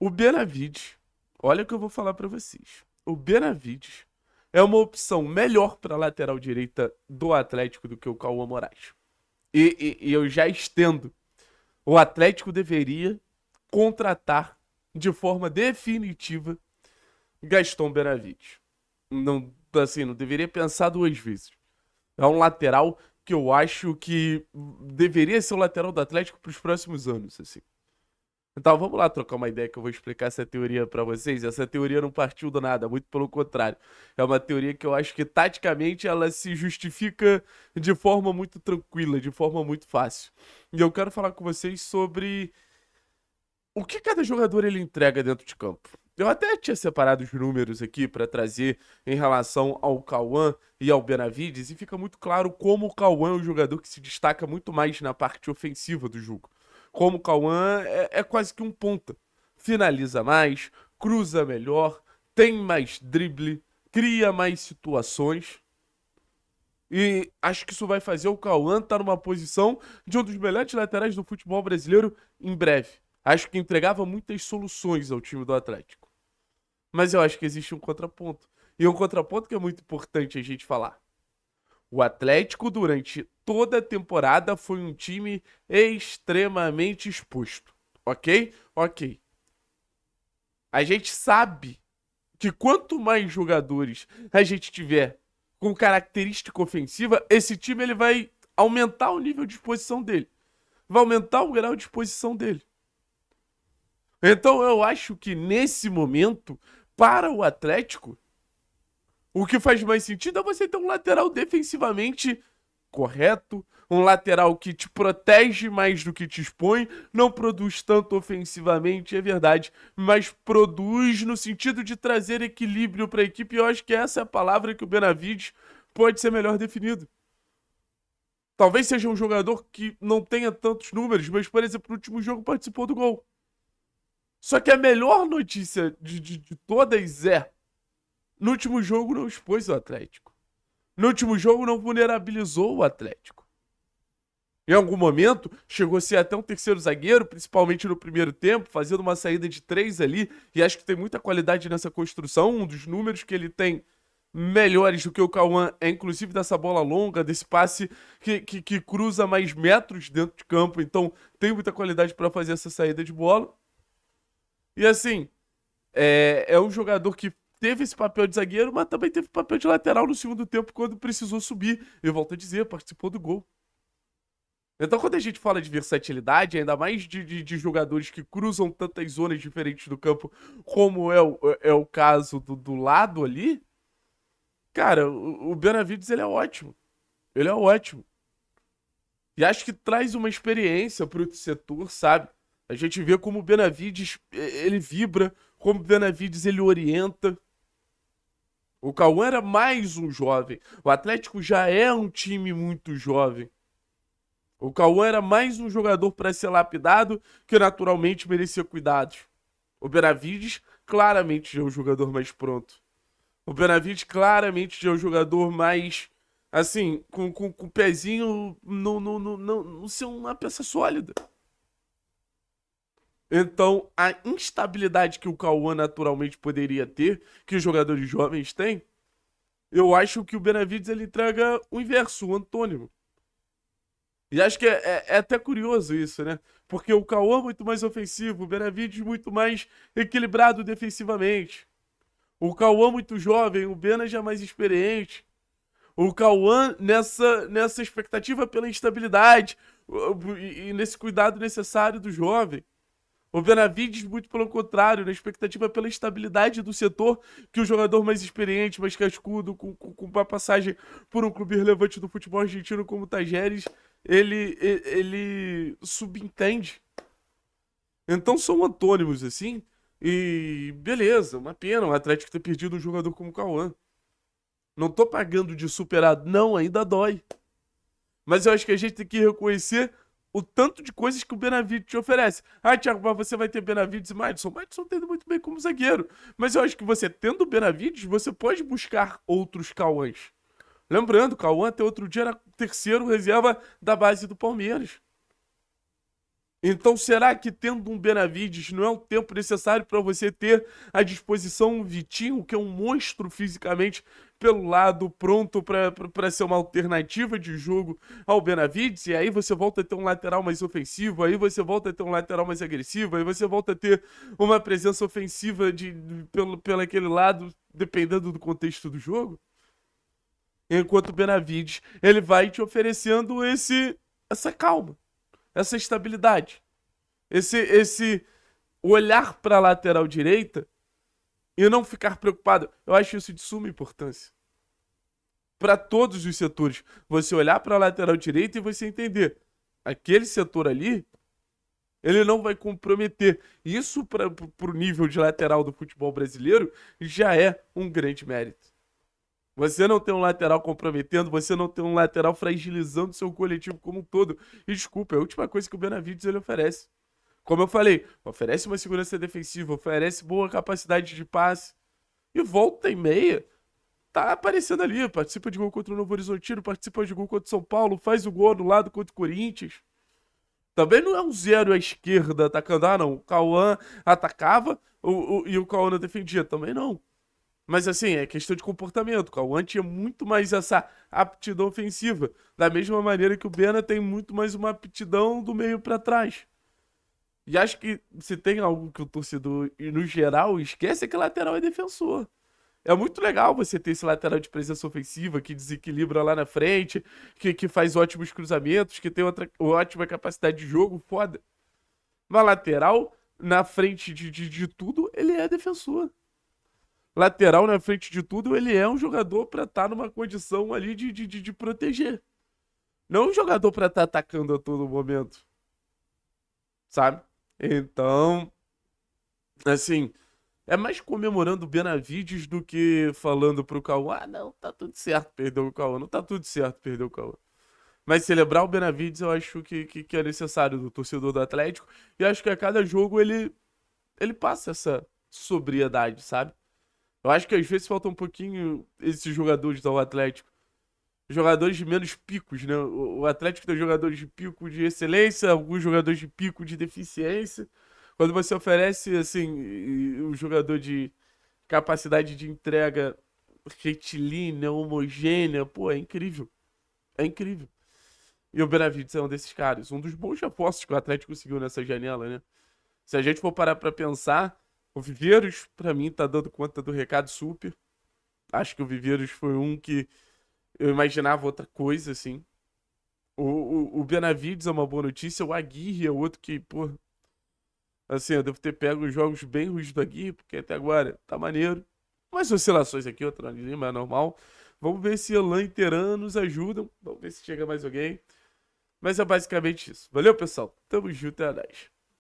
O Benavides, olha o que eu vou falar pra vocês. O Benavides é uma opção melhor pra lateral direita do Atlético do que o Cauã Moraes. E eu já estendo. O Atlético deveria contratar de forma definitiva Gaston Benavides. Não, assim, não deveria pensar duas vezes. É um lateral que eu acho que deveria ser o lateral do Atlético para os próximos anos, assim. Então vamos lá trocar uma ideia que eu vou explicar essa teoria pra vocês. Essa teoria não partiu do nada, muito pelo contrário. É uma teoria que eu acho que taticamente ela se justifica de forma muito tranquila, de forma muito fácil. E eu quero falar com vocês sobre o que cada jogador ele entrega dentro de campo. Eu até tinha separado os números aqui pra trazer em relação ao Cauã e ao Benavides e fica muito claro como o Cauã é um jogador que se destaca muito mais na parte ofensiva do jogo. Como o Cauã é quase que um ponta. Finaliza mais, cruza melhor, tem mais drible, cria mais situações. E acho que isso vai fazer o Cauã estar numa posição de um dos melhores laterais do futebol brasileiro em breve. Acho que entregava muitas soluções ao time do Atlético. Mas eu acho que existe um contraponto. E um contraponto que é muito importante a gente falar. O Atlético, durante toda a temporada, foi um time extremamente exposto. Ok? Ok. A gente sabe que quanto mais jogadores a gente tiver com característica ofensiva, esse time ele vai aumentar o nível de exposição dele. Vai aumentar o grau de exposição dele. Então eu acho que nesse momento, para o Atlético, o que faz mais sentido é você ter um lateral defensivamente correto, um lateral que te protege mais do que te expõe, não produz tanto ofensivamente, é verdade, mas produz no sentido de trazer equilíbrio para a equipe. E eu acho que essa é a palavra que o Benavides pode ser melhor definido. Talvez seja um jogador que não tenha tantos números, mas, por exemplo, no último jogo participou do gol. Só que a melhor notícia de todas é: no último jogo não expôs o Atlético. No último jogo não vulnerabilizou o Atlético. Em algum momento, chegou a ser até um terceiro zagueiro, principalmente no primeiro tempo, fazendo uma saída de três ali, e acho que tem muita qualidade nessa construção. Um dos números que ele tem melhores do que o Cauã é inclusive dessa bola longa, desse passe que cruza mais metros dentro de campo, então tem muita qualidade para fazer essa saída de bola. E assim, é um jogador que teve esse papel de zagueiro, mas também teve papel de lateral no segundo tempo quando precisou subir. Eu volto a dizer, participou do gol. Então, quando a gente fala de versatilidade, ainda mais de jogadores que cruzam tantas zonas diferentes do campo, como é o caso do lado ali, cara, o Benavides ele é ótimo. Ele é ótimo. E acho que traz uma experiência pro setor, sabe? A gente vê como o Benavides ele vibra, como o Benavides ele orienta. O Cauã era mais um jovem. O Atlético já é um time muito jovem. O Cauã era mais um jogador para ser lapidado que naturalmente merecia cuidados. O Benavides claramente já é um jogador mais pronto. O Benavides claramente já é um jogador mais, assim, com o pezinho no ser uma peça sólida. Então, a instabilidade que o Cauã naturalmente poderia ter, que os jogadores jovens têm, eu acho que o Benavides ele entrega o inverso, o antônimo. E acho que é até curioso isso, né? Porque o Cauã é muito mais ofensivo, o Benavides muito mais equilibrado defensivamente. O Cauã muito jovem, o Bena já mais experiente. O Cauã nessa expectativa pela instabilidade e nesse cuidado necessário do jovem. O Benavides, muito pelo contrário, na expectativa pela estabilidade do setor, que o jogador mais experiente, mais cascudo, com uma passagem por um clube relevante do futebol argentino como o Tajeres, ele subentende. Então são antônimos, assim, e beleza, uma pena o Atlético ter perdido um jogador como o Cauã. Não tô pagando de superado, não, ainda dói. Mas eu acho que a gente tem que reconhecer o tanto de coisas que o Benavides te oferece. Ah, Thiago, mas você vai ter Benavides e Maddison. Maddison tendo muito bem como zagueiro. Mas eu acho que você tendo o Benavides, você pode buscar outros Cauãs. Lembrando, o Cauã até outro dia era terceiro reserva da base do Palmeiras. Então, será que tendo um Benavides não é o tempo necessário para você ter à disposição um Vitinho, que é um monstro fisicamente pelo lado, pronto para ser uma alternativa de jogo ao Benavides? E aí você volta a ter um lateral mais ofensivo, aí você volta a ter um lateral mais agressivo, aí você volta a ter uma presença ofensiva pelo aquele lado, dependendo do contexto do jogo? Enquanto o Benavides, ele vai te oferecendo essa calma, essa estabilidade, esse olhar para a lateral direita e não ficar preocupado. Eu acho isso de suma importância. Para todos os setores. Você olhar para a lateral direita e você entender. Aquele setor ali, ele não vai comprometer. Isso para o nível de lateral do futebol brasileiro já é um grande mérito. Você não tem um lateral comprometendo, você não tem um lateral fragilizando seu coletivo como um todo. E desculpa, é a última coisa que o Benavides ele oferece. Como eu falei, oferece uma segurança defensiva, oferece boa capacidade de passe. E volta e meia, tá aparecendo ali, participa de gol contra o Novo Horizontino, participa de gol contra o São Paulo, faz o gol no lado contra o Corinthians. Também não é um zero à esquerda atacando. Ah, não, o Cauã atacava e o Cauã não defendia. Também não. Mas assim, é questão de comportamento. O Cauã tinha muito mais essa aptidão ofensiva. Da mesma maneira que o Bena tem muito mais uma aptidão do meio para trás. E acho que se tem algo que o torcedor, no geral, esquece é que lateral é defensor. É muito legal você ter esse lateral de presença ofensiva que desequilibra lá na frente, que faz ótimos cruzamentos, que tem outra ótima capacidade de jogo, foda. Mas lateral, na frente de tudo, ele é defensor. Lateral, na frente de tudo, ele é um jogador pra estar numa condição ali de proteger. Não um jogador pra estar atacando a todo momento, sabe? Então, assim, é mais comemorando o Benavides do que falando pro Cauã, ah, não, tá tudo certo, perdeu o Cauã. Não tá tudo certo, perdeu o Cauã. Mas celebrar o Benavides eu acho que é necessário do torcedor do Atlético. E acho que a cada jogo ele passa essa sobriedade, sabe? Eu acho que às vezes falta um pouquinho esses jogadores do Atlético. Jogadores de menos picos, né? O Atlético tem jogadores de pico de excelência, alguns jogadores de pico de deficiência. Quando você oferece, assim, um jogador de capacidade de entrega retilínea, homogênea, pô, é incrível. É incrível. E o Benavides é um desses caras. Um dos bons reforços que o Atlético conseguiu nessa janela, né? Se a gente for parar pra pensar, o Viveiros, pra mim, tá dando conta do recado super. Acho que o Viveiros foi um que eu imaginava outra coisa, assim. O Benavides é uma boa notícia. O Aguirre é outro que, pô, assim, eu devo ter pego os jogos bem ruins do Aguirre, porque até agora tá maneiro. Umas oscilações aqui, outra ali, mas é normal. Vamos ver se Elan e Teran nos ajudam. Vamos ver se chega mais alguém. Mas é basicamente isso. Valeu, pessoal. Tamo junto, é nóis.